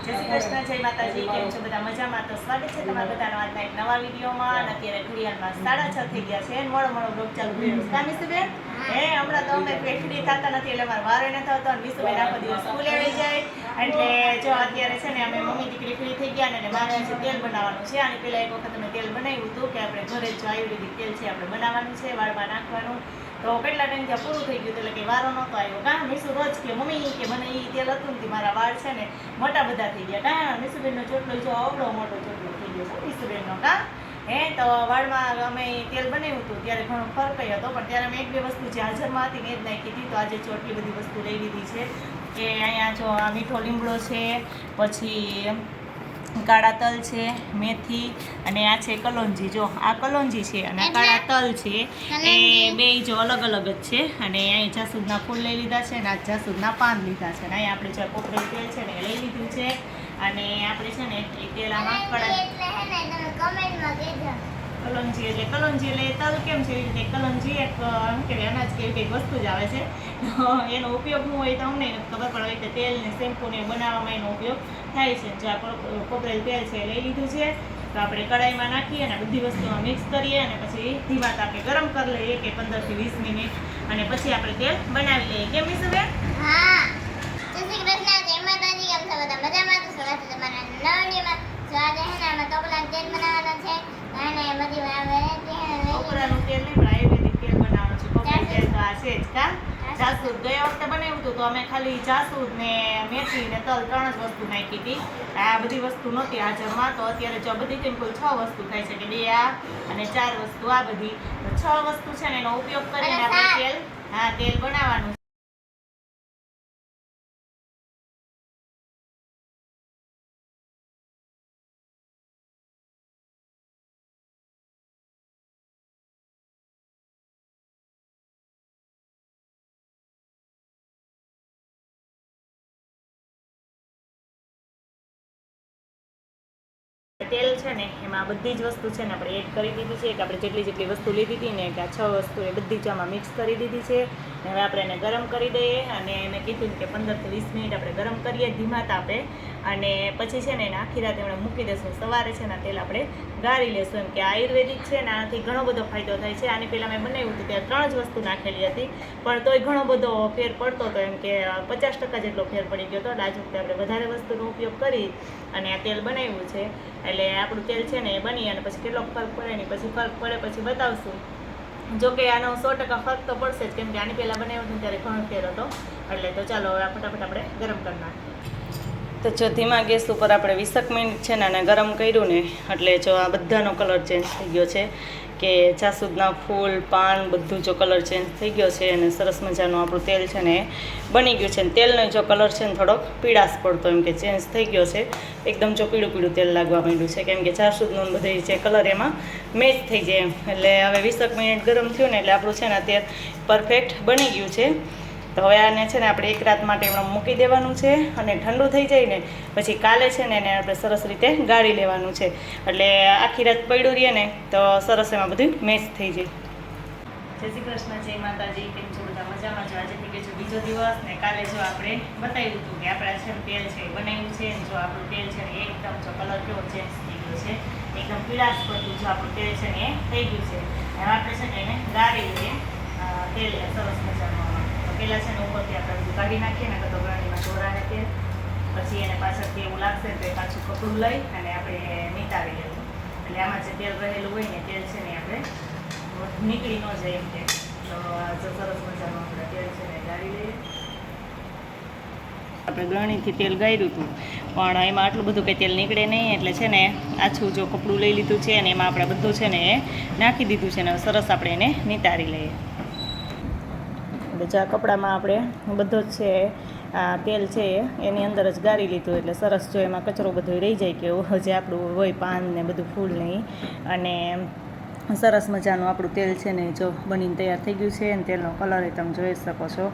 જય શ્રી કૃષ્ણ, જય માતાજી. કેમ છો બધા? મજામાં? તો સ્વાગત છે તમારા બધાનો આજના એક નવા વિડીયોમાં. અને અત્યારે ઘડિયાળમાં 6:30 થઈ ગયા છે. મોડો બ્લોગ ચાલુ કર્યો છે. મીસુબેન હમણાં તો અમે ફ્રી થતા નથી, એટલે મારે વારો નથી આવતો. અને મીસુબેન આખો દિવસ સ્કૂલે વહી જાય. એટલે જો અત્યારે છે ને અમે મમ્મી દીકરી ફ્રી થઈ ગયા ને મારે આજે તેલ બનાવવાનું છે. આની પહેલાં એક વખત અમે તેલ બનાવ્યું હતું કે આપણે ઘરે જો આયુર્વેદિક તેલ છે આપણે બનાવવાનું છે, વાળમાં નાખવાનું. તો કેટલા ટાઈમ ત્યાં પૂરું થઈ ગયું, એટલે કે વારો નહોતો આવ્યો. કાં મીસુ રોજ કે મમ્મી કે મને એ તેલ હતું ને મારા વાળ છે ને મોટા બધા થઈ ગયા. કાં મીસુબેનનો ચોટલો જો આવડો મોટો ચોટલો થઈ ગયો છે મીસુબેનનો. કાં તો વાળમાં અમે તેલ બનાવ્યું હતું ત્યારે ઘણો ફરક હતો, પણ ત્યારે મેં એક બે વસ્તુ જે હાજરમાં હતી ને એ જ નાખી હતી. તો આજે જો એટલી બધી વસ્તુ લઈ લીધી છે કે અહીંયા જો આ મીઠો લીમડો છે, પછી કાળા તલ છે, મેથી, અને આ છે કલોંજી. જો આ કલોંજી છે અને આ કાળા તલ છે, એ બે જો અલગ અલગ જ છે. અને અહીં જાસૂદના ફૂલ લઈ લીધા છે અને આ જાસૂદના પાન લીધા છે. અને અહીં આપણે જે કોપરેલ તેલ છે ને એ લઈ લીધું છે. અને આપણે છે ને એ તેલ આમાં કલોંજી એટલે તલ કેમ છે એવી રીતે કલોંજી એક શું કહેવાય અનાજ કે એવી કંઈક વસ્તુ જ આવે છે. એનો ઉપયોગ શું હોય તો અમને ખબર પડે. રીતે તેલ ને શેમ્પૂ ને બનાવવામાં એનો ઉપયોગ થાય છે. જે આ કોપરેલ તેલ છે એ લઈ લીધું છે. તો આપણે કઢાઈમાં નાખીએ અને બધી વસ્તુમાં મિક્સ કરીએ અને પછી ધીમા તાપે ગરમ કરી લઈએ કે 15 થી 20 મિનિટ. અને પછી આપણે તેલ બનાવી લઈએ. કેમ મીસુબેન? હા. જય શ્રી કૃષ્ણ, જય માતાજી. કેમ છો બધા? મજામાં? તો સ્વાગત છે તમારા નવા વિડીયોમાં. જો આજે હે ને અમે ટોપલાનું તેલ બનાવવાનું છે અને બધી ટોપરાનું તેલ નહીં પણ આયુર્વેદિક તેલ બનાવવાનું છે. કોપરેલ તેલ તો આ છે જ. કા જાસૂદ ગયા વખતે બનાવ્યું હતું તો અમે ખાલી જાસૂદ ને મેથી ને તલ 3 જ વસ્તુ નાખી હતી. આ બધી વસ્તુ નહોતી હાજરમાં. તો અત્યારે જો બધી તેમ કુલ 6 વસ્તુ થાય છે, કે 2 આ અને 4 વસ્તુ આ બધી. તો 6 વસ્તુ છે ને એનો ઉપયોગ કરીને આપણે તેલ બનાવવાનું. તેલ છે ને એમાં બધી જ વસ્તુ છે ને આપણે એડ કરી દીધી છે. કે આપણે જેટલી વસ્તુ લીધી હતી ને કે આ 6 વસ્તુ એ બધી જ આમાં મિક્સ કરી દીધી છે. હવે આપણે એને ગરમ કરી દઈએ. અને એને કીધું કે 15 થી 20 મિનિટ આપણે ગરમ કરીએ ધીમા તાપે. અને પછી છે ને એને આખી રાત એમણે મૂકી દેશું. સવારે છે ને તેલ આપણે ગાળી લેશું. એમ કે આયુર્વેદિક છે ને આનાથી ઘણો બધો ફાયદો થાય છે. આની પહેલાં મેં બનાવ્યું હતું ત્યારે 3 જ વસ્તુ નાખેલી હતી, પણ તોય ઘણો બધો ફેર પડતો હતો. એમ કે 50% જેટલો ફેર પડી ગયો હતો. આજ વખતે આપણે વધારે વસ્તુનો ઉપયોગ કરી અને આ તેલ બનાવ્યું છે. એટલે આપણું તેલ છે ને એ બની અને પછી કેટલોક ફરક પડે નહીં, પછી ફરક પડે પછી બતાવશું. જોકે આનો 100% ફરક તો પડશે જ, કેમ કે આની પહેલાં બનાવ્યું હતું ત્યારે ઘણો ફેર હતો. એટલે તો ચાલો હવે ફટાફટ આપણે ગરમ કરી નાખીએ. તો જો ધીમા ગેસ ઉપર આપણે 20 મિનિટ છે ને આને ગરમ કર્યું ને એટલે જો આ બધાનો કલર ચેન્જ થઈ ગયો છે. કે જાસૂદના ફૂલ પાન બધું જો કલર ચેન્જ થઈ ગયો છે. અને સરસ મજાનું આપણું તેલ છે ને બની ગયું છે. અને તેલનો જો કલર છે ને થોડોક પીળાશ પડતો એમ કે ચેન્જ થઈ ગયો છે. એકદમ જો પીળું તેલ લાગવા માંડ્યું છે, કેમ કે જાસૂદનો બધી જે કલર એમાં મેચ થઈ જાય એમ. એટલે હવે 20 મિનિટ ગરમ થયું ને એટલે આપણું છે ને તેલ પરફેક્ટ બની ગયું છે. તો હવે આને છે ને આપણે એક રાત માટે એમાં મૂકી દેવાનું છે. અને ઠંડુ થઈ જાય ને પછી કાલે છે ને એને આપણે સરસ રીતે ગાળી લેવાનું છે. એટલે આખી રાત પડ્યું રહીએ ને તો સરસ એમાં બધું મેચ થઈ જાય. જય શ્રી કૃષ્ણ, જય માતાજી. કેમ છો બધા? મજામાં? જો આજે થઈ ગયો છે બીજો દિવસ ને કાલે જો આપણે બતાવ્યું હતું કે આપણે છે તેલ છે બનાવ્યું છે. જો આપણું તેલ છે ને એકદમ જો કલર કેવો ચેન્જ થઈ ગયો છે, એકદમ પીળાશ પડતું જો આપણું તેલ છે ને એ થઈ ગયું છે. હવે આપણે છે ને એને ગાળી લઈએ તેલને સરસ મજાનું. પહેલાં છે ને ઉપરથી આપણે બધું કાઢી નાખીએ ને તો ગાડીમાં ઢોરાને તેલ, પછી એને પાછળથી એવું લાગશે તો એ પાછું કપડું લઈ અને આપણે નીતારી લેવું. એટલે આમાં જે તેલ રહેલું હોય ને તેલ છે ને આપણે નીકળી ન જાય એમ કે. તો સરસ મજાનું આપણે તેલ છે ને ગાળી લઈએ. આપણે ગરણીથી તેલ ગાળ્યું હતું પણ એમાં આટલું બધું કંઈ તેલ નીકળે નહીં. એટલે છે ને આછું જો કપડું લઈ લીધું છે અને એમાં આપણે બધું છે ને એ નાખી દીધું છે. ને સરસ આપણે એને નીતારી લઈએ. એટલે જે આ કપડામાં આપણે બધો જ છે આ તેલ છે એની અંદર જ ગાળી લીધું. એટલે સરસ જો એમાં કચરો બધો રહી જાય કે જે આપણું હોય પાન ને બધું ફૂલ નહીં. અને સરસ મજાનું આપણું તેલ છે ને જો બનીને તૈયાર થઈ ગયું છે. અને તેલનો કલર તમે જોઈ શકો છો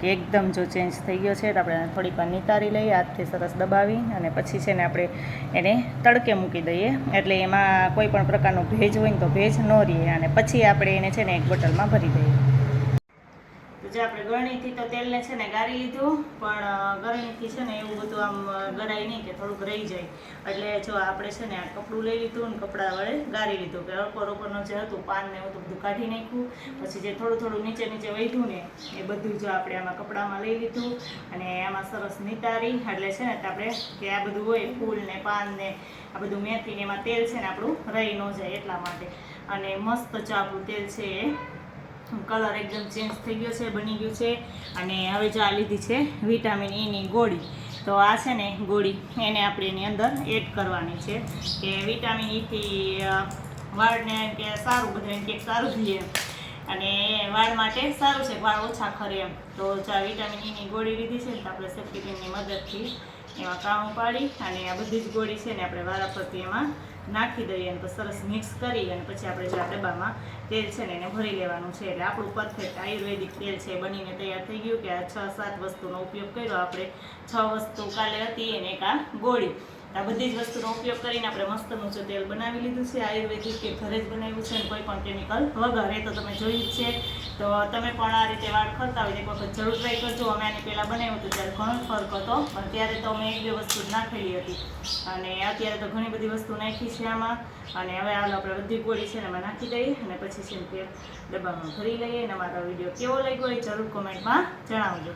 કે એકદમ જો ચેન્જ થઈ ગયો છે. તો આપણે થોડીક વાર નીતારી લઈએ હાથથી સરસ દબાવી. અને પછી છે ને આપણે એને તડકે મૂકી દઈએ. એટલે એમાં કોઈ પણ પ્રકારનો ભેજ હોય ને તો ભેજ ન રહે. અને પછી આપણે એને છે ને એક બોટલમાં ભરી દઈએ. જે આપણે ગરણીથી તો તેલને છે ને ગાળી લીધું, પણ ગરણીથી છે ને એવું બધું આમ ગળાય નહીં કે થોડુંક રહી જાય. એટલે જો આપણે છે ને આ કપડું લઈ લીધું ને કપડા વડે ગાળી લીધું કે ઉપરનું જે હતું પાન ને એવું બધું કાઢી નાખ્યું. પછી જે થોડું થોડું નીચે નીચે વધ્યું ને એ બધું જો આપણે આમાં કપડામાં લઈ લીધું અને આમાં સરસ નિતારી. એટલે છે ને આપણે કે આ બધું હોય ફૂલ ને પાન ને આ બધું મેથી ને એમાં તેલ છે ને આપણું રહી ન જાય એટલા માટે. અને મસ્ત જો આપણું તેલ છે એ કલર એકદમ ચેન્જ થઈ ગયો છે, બની ગયું છે. અને હવે જો આ લીધી છે વિટામિન ઈની ગોળી. તો આ છે ને ગોળી એને આપણે એની અંદર એડ કરવાની છે કે વિટામિન ઈથી વાળને કે સારું, બધાને કે સારું થઈએ અને વાળ માટે સારું છે, વાળ ઓછા ખરે એમ. તો જો આ વિટામિન ઈની ગોળી લીધી છે ને તો આપણે શક્તિ ક્રીમની મદદથી એમાં કાણું પાડી અને આ બધી જ ગોળી છે ને આપણે વારાફરતી એમાં નાખી દઈએ અને સરસ મિક્સ કરી અને પછી આપણે જે આ ડબ્બામાં તેલ છે ને એને ભરી લેવાનું છે. એટલે આપણું પરફેક્ટ આયુર્વેદિક તેલ છે બનીને તૈયાર થઈ ગયું. કે આ 6-7 વસ્તુનો ઉપયોગ કર્યો આપણે. 6 વસ્તુ કાલે હતી અને એક આ ગોળી. આ બધી જ વસ્તુનો ઉપયોગ કરીને આપણે મસ્તનું જે તેલ બનાવી લીધું છે આયુર્વેદિક, કે ઘરે જ બનાવ્યું છે અને કોઈ પણ કેમિકલ વગર. એ તો તમે જોયું જ છે. તો તમે પણ આ રીતે વાળ ખરતા હોય એક વખત જરૂર ટ્રાય કરજો. અમે આની પહેલાં બનાવ્યું હતું ત્યારે ઘણો ફરક હતો, પણ ત્યારે તો અમે 1-2 વસ્તુ જ નાખેલી હતી અને અત્યારે તો ઘણી બધી વસ્તુ નાખી છે આમાં. અને હવે હાલ આપણે બધી ગોળી છે ને એમાં નાખી દઈએ અને પછી છે ને તે ડબ્બામાં ભરી લઈએ. અને અમારો વિડીયો કેવો લાગ્યો એ જરૂર કોમેન્ટમાં જણાવજો.